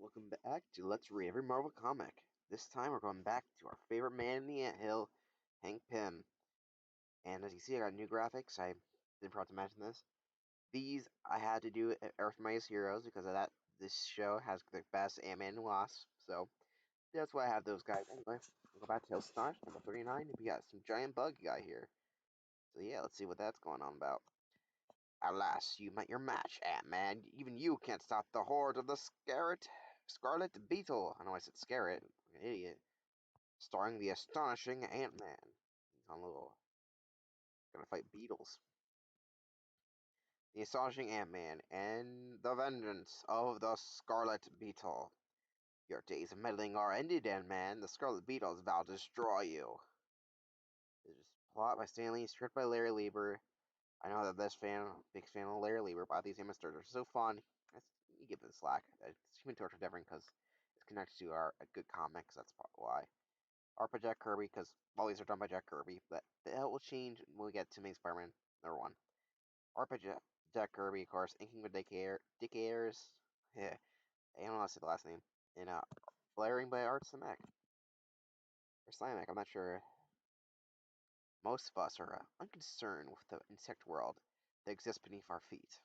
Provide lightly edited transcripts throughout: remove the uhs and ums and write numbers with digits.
Welcome back to Let's Read Every Marvel Comic. This time we're going back to our favorite man in the anthill, Hank Pym. And as you see, I got new graphics. I didn't forget to mention this. These I had to do Earth Mightiest Heroes because of that. This show has the best Ant-Man and Wasp, so that's why I have those guys. Anyway, we'll go back to Astonish, number 39, and we got some giant bug guy here. So yeah, let's see what that's going on about. Alas, you met your match, Ant-Man. Even you can't stop the horde of the Scarlet Beetle. I know I said Scarlet. I'm an idiot. Starring the astonishing Ant-Man. He's on a little... Gonna fight beetles. The astonishing Ant-Man and the vengeance of the Scarlet Beetle. Your days of meddling are ended, Ant-Man. The Scarlet Beetle is vowed to destroy you. This is plot by Stanley, script by Larry Lieber. I know that big fan of Larry Lieber, but these image stories are so fun. You give it slack. It's Human Torch are different because it's connected to our good comics. That's why. Art by Jack Kirby, because all these are done by Jack Kirby, but that will change when we get to Amazing Spider-Man number 1. Art by Jack Kirby, of course. Inking by Dick Ayers. Yeah, I don't know how to say the last name. And blaring by Art Simek. Or Slimek, I'm not sure. Most of us are unconcerned with the insect world that exists beneath our feet.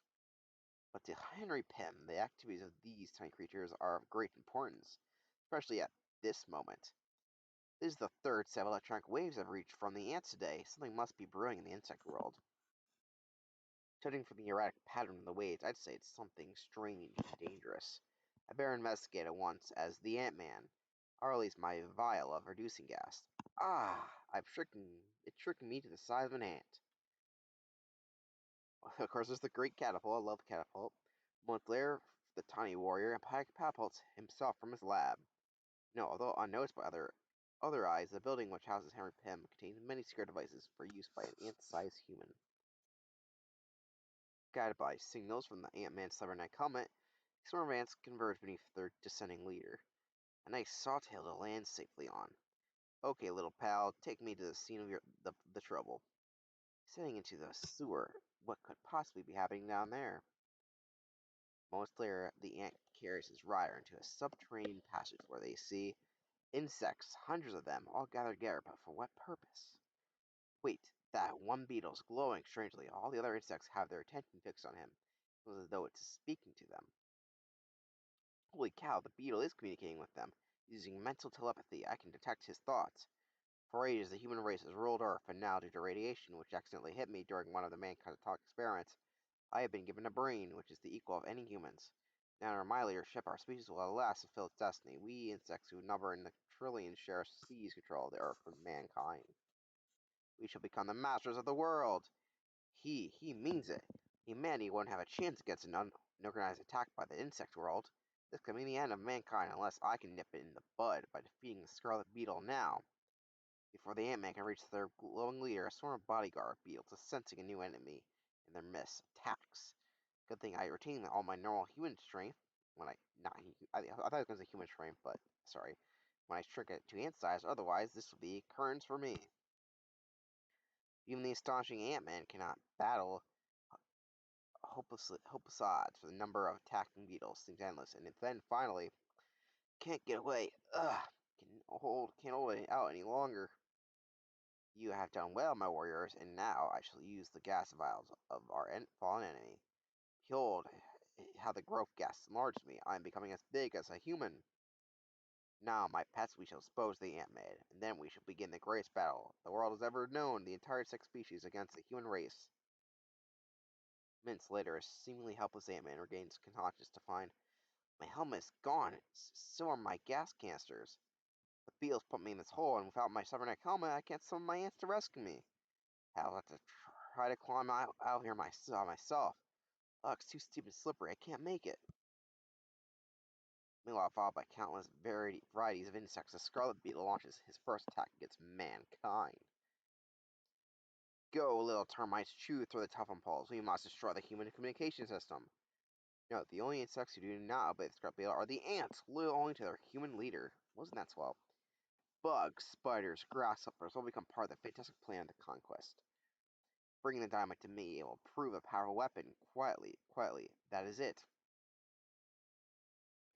But to Henry Pym, the activities of these tiny creatures are of great importance, especially at this moment. This is the third set of electronic waves I've reached from the ants today. Something must be brewing in the insect world. Judging from the erratic pattern of the waves, I'd say it's something strange and dangerous. I better investigate at once, as the Ant-Man, or at least my vial of reducing gas. It's tricking me to the size of an ant. Of course, there's the great catapult. I love the catapult. A month later, the tiny warrior catapults himself from his lab. No, although unnoticed by other eyes, the building which houses Henry Pym contains many secret devices for use by an ant-sized human. Guided by signals from the Ant-Man cybernetic helmet, swarm of ants converge beneath their descending leader. A nice sawtail to land safely on. Okay, little pal, take me to the scene of the trouble. Setting into the sewer, what could possibly be happening down there? Moments later, the ant carries his rider into a subterranean passage where they see insects, hundreds of them, all gathered together, but for what purpose? Wait, that one beetle's glowing strangely. All the other insects have their attention fixed on him, as though it's speaking to them. Holy cow, the beetle is communicating with them. Using mental telepathy, I can detect his thoughts. For ages, the human race has ruled Earth, and now, due to radiation, which accidentally hit me during one of the mankind's atomic experiments, I have been given a brain, which is the equal of any humans. Now, under my leadership, our species will at last fulfill its destiny. We insects who number in the trillions share seize control of the Earth from mankind. We shall become the masters of the world. He means it. Humanity won't have a chance against an unorganized attack by the insect world. This could mean the end of mankind unless I can nip it in the bud by defeating the Scarlet Beetle now. Before the Ant-Man can reach their glowing leader, a swarm of bodyguard beetles is sensing a new enemy in their midst attacks. Good thing I retained all my normal human strength when I thought it was a human strength, but sorry. When I shrink it to ant size, otherwise this will be occurrence for me. Even the astonishing Ant-Man cannot battle hopeless odds, for the number of attacking beetles seems endless, and then finally, can't get away. Can't hold it out any longer. You have done well, my warriors, and now I shall use the gas vials of our fallen enemy. Behold how the growth gas enlarges me. I am becoming as big as a human. Now, my pets, we shall expose the Ant-Man, and then we shall begin the greatest battle the world has ever known, the entire sex species against the human race. Minutes later, a seemingly helpless Ant-Man regains consciousness to find my helmet is gone. So are my gas canisters. The beetles put me in this hole, and without my cybernetic helmet, I can't summon my ants to rescue me. I'll have to try to climb out here myself. Oh, it's too steep and slippery. I can't make it. Meanwhile, followed by countless varieties of insects, the scarlet beetle launches his first attack against mankind. Go, little termites, chew through the telephone poles. We must destroy the human communication system. Note, the only insects who do not obey the scarlet beetle are the ants, loyal only to their human leader. Wasn't that swell? Bugs, spiders, grasshoppers will become part of the fantastic plan of the conquest. Bringing the dynamite to me, it will prove a powerful weapon. Quietly. That is it.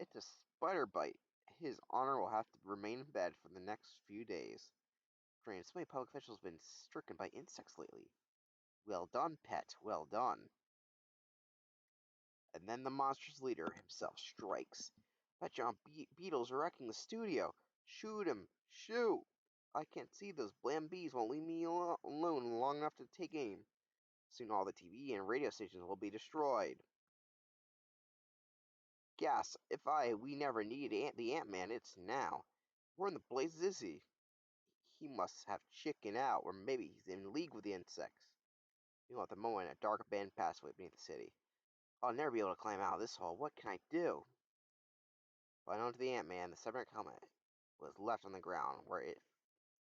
It's a spider bite. His honor will have to remain in bed for the next few days. Strange, so many public officials have been stricken by insects lately. Well done, pet, well done. And then the monster's leader himself strikes. That giant beetles are wrecking the studio. Shoot him! Shoot! I can't see those bland bees won't leave me alone long enough to take aim. Soon all the TV and radio stations will be destroyed. Gas, if we never needed the Ant-Man, it's now. Where in the blazes is he? He must have chickened out, or maybe he's in league with the insects. Meanwhile, at the moment, a dark abandoned passageway beneath the city. I'll never be able to climb out of this hole. What can I do? Unknown to the Ant-Man, the cybernetic helmet was left on the ground where it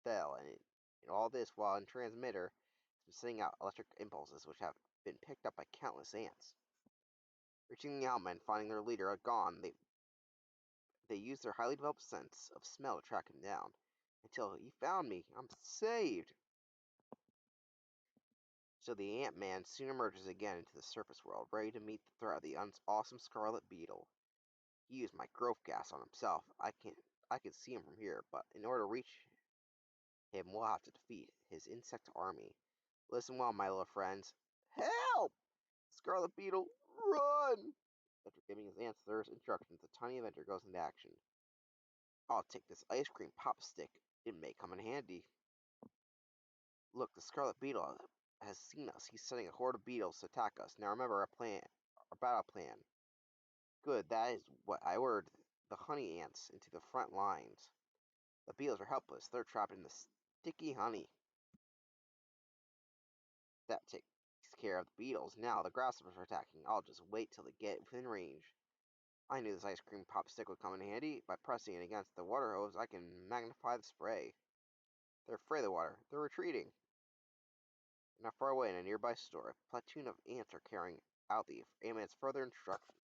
fell, and in all this while in transmitter has been sending out electric impulses which have been picked up by countless ants. Reaching the helmet and finding their leader gone, they used their highly developed sense of smell to track him down. Until he found me, I'm saved! So the Ant-Man soon emerges again into the surface world, ready to meet the threat of the awesome Scarlet Beetle. He used my growth gas on himself. I can see him from here, but in order to reach him, we'll have to defeat his insect army. Listen well, my little friends. Help! Scarlet Beetle, run! After giving his answers instructions, the tiny Avenger goes into action. I'll take this ice cream pop stick. It may come in handy. Look, the Scarlet Beetle has seen us. He's sending a horde of beetles to attack us. Now remember our battle plan. Good, that is what I ordered the honey ants into the front lines. The beetles are helpless. They're trapped in the sticky honey. That takes care of the beetles. Now the grasshoppers are attacking. I'll just wait till they get within range. I knew this ice cream pop stick would come in handy. By pressing it against the water hose, I can magnify the spray. They're afraid of the water. They're retreating. Not far away in a nearby store, a platoon of ants are carrying out the Ant-Man's further instructions.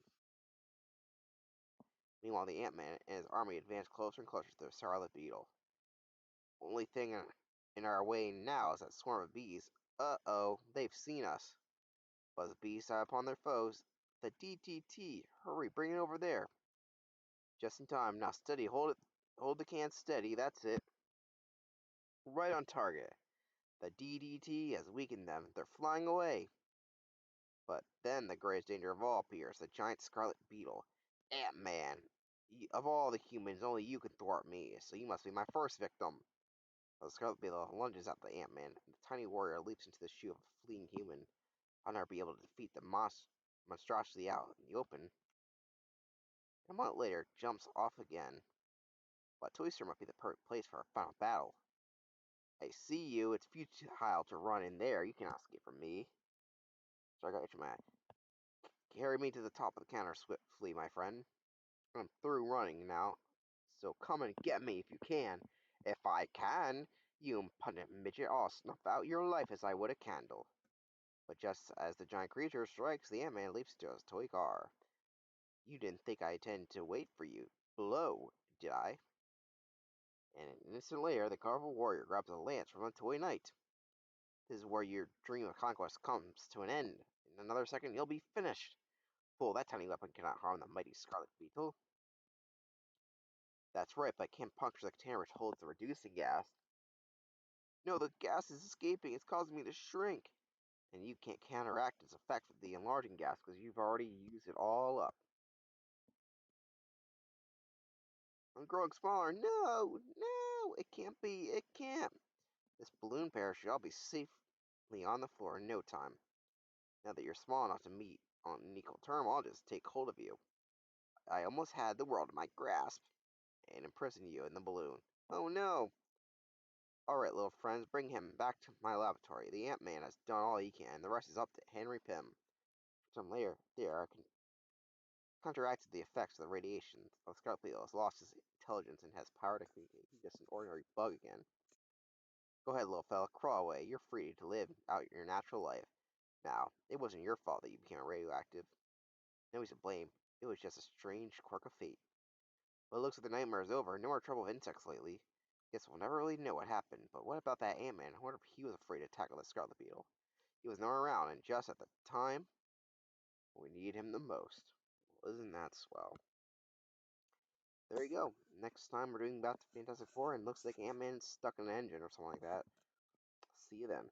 Meanwhile, the Ant-Man and his army advance closer and closer to the Scarlet Beetle. Only thing in our way now is that swarm of bees. Uh-oh, they've seen us. But the bees side upon their foes. The DTT! Hurry, bring it over there. Just in time. Now steady, hold it. Hold the can steady, that's it. Right on target. The DDT has weakened them. They're flying away. But then the greatest danger of all appears, the giant scarlet beetle. Ant-Man! Of all the humans, only you can thwart me, so you must be my first victim. The scarlet beetle lunges at the Ant-Man, and the tiny warrior leaps into the shoe of a fleeing human. I'll never be able to defeat the monstrosity out in the open. And a moment later, jumps off again. But Toy Store might be the perfect place for our final battle. I see you. It's futile to run in there. You cannot escape from me. So I got your man. Carry me to the top of the counter swiftly, my friend. I'm through running now. So come and get me if you can. If I can, you impudent midget, I'll snuff out your life as I would a candle. But just as the giant creature strikes, the Ant-Man leaps to his toy car. You didn't think I intended to wait for you below, did I? And an instant later, the colorful warrior grabs a lance from a toy knight. This is where your dream of conquest comes to an end. In another second, you'll be finished. Fool, that tiny weapon cannot harm the mighty Scarlet Beetle. That's right, but I can't puncture the container which holds the reducing gas. No, the gas is escaping. It's causing me to shrink. And you can't counteract its effect with the enlarging gas because you've already used it all up. I'm growing smaller. No, no, it can't be. It can't. This balloon parachute, I'll be safely on the floor in no time. Now that you're small enough to meet on an equal term, I'll just take hold of you. I almost had the world in my grasp and imprison you in the balloon. Oh no! Alright, little friends, bring him back to my laboratory. The Ant-Man has done all he can. The rest is up to Henry Pym. Some later, there, I can counteracted the effects of the radiation. The Scarlet Beetle has lost his intelligence and has power to communicate. He's just an ordinary bug again. Go ahead, little fella, crawl away. You're free to live out your natural life. Now, it wasn't your fault that you became radioactive. Nobody's to blame. It was just a strange quirk of fate. Well, it looks like the nightmare is over. No more trouble with insects lately. Guess we'll never really know what happened. But what about that Ant-Man? I wonder if he was afraid to tackle the Scarlet Beetle. He was nowhere around, and just at the time we need him the most. Well, isn't that swell? there you go. Next time we're doing about the Fantastic Four, and looks like Ant-Man's stuck in an engine or something like that. See you then.